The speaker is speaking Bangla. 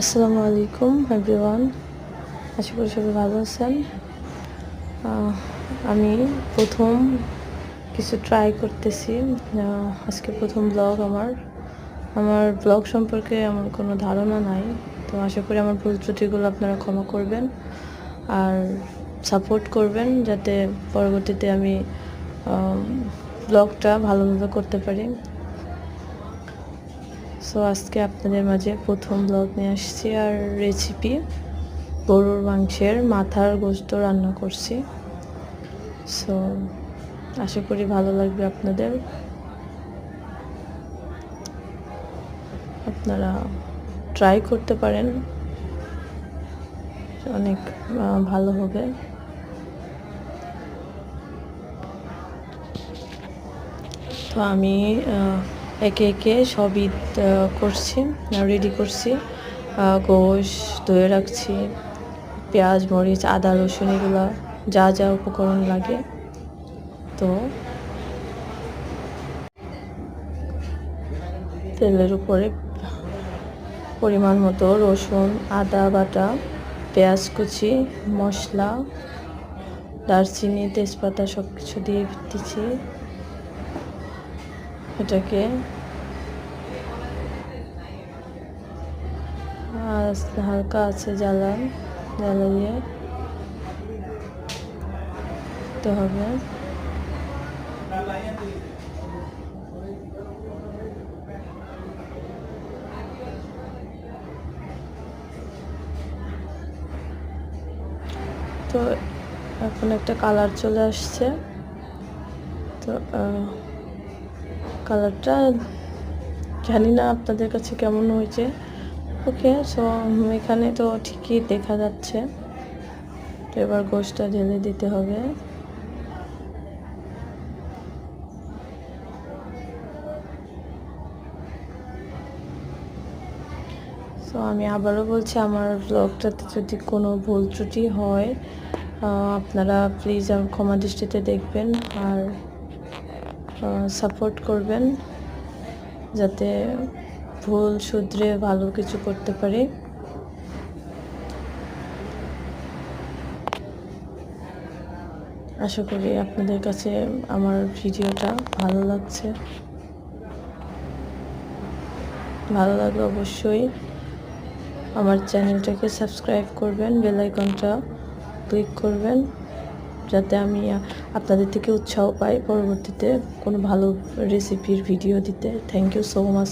আসসালামু আলাইকুম এভরিওয়ান, আশা করি সবাই ভালো আছেন। আমি প্রথম কিছু ট্রাই করতেছি। আজকে প্রথম ব্লগ আমার ব্লগ সম্পর্কে আমার কোনো ধারণা নাই, তো আশা করি আমার ভুল ত্রুটিগুলো আপনারা ক্ষমা করবেন আর সাপোর্ট করবেন, যাতে পরবর্তীতে আমি ব্লগটা ভালোভাবে করতে পারি। সো আজকে আপনাদের মাঝে প্রথম ব্লগ নিয়ে আসছি, আর রেসিপি গরুর মাংসের মাথার গোশত রান্না করছি। সো আশা করি ভালো লাগবে আপনাদের। আপনারা ট্রাই করতে পারেন, অনেক ভালো হবে। তো আমি একে একে সবই করছি, রেডি করছি। গোশ ধুয়ে রাখছি, পেঁয়াজ মরিচ আদা রসুন এগুলো যা যা উপকরণ লাগে। তো তেলের উপরে পরিমাণ মতো রসুন আদা বাটা, পেঁয়াজ কুচি, মশলা, দারচিনি তেজপাতা সব কিছু দিয়ে দিচ্ছি। এটাকে হালকা আছে জ্বালিয়ে দিতে হবে। তো এখন একটা কালার চলে আসছে, তো কালারটা জানি না আপনাদের কাছে কেমন হয়েছে। ওকে, সো এখানে তো ঠিকই দেখা যাচ্ছে। তো এবার গোশটা ঢেলে দিতে হবে। তো আমি আবারও বলছি, আমার ব্লগটাতে যদি কোনো ভুল ত্রুটি হয় আপনারা প্লিজ ক্ষমা দৃষ্টিতে দেখবেন আর সাপোর্ট করবেন, যাতে ভুল শুধরে ভালো কিছু করতে পারি। আশা করি আপনাদের কাছে আমার ভিডিওটা ভালো লাগছে। ভালো লাগলে অবশ্যই আমার চ্যানেলটাকে সাবস্ক্রাইব করবেন, বেল আইকনটা ক্লিক করবেন, যাতে আমি আপনাদের থেকে উৎসাহ পাই পরবর্তীতে কোনো ভালো রেসিপির ভিডিও দিতে। Thank you so much.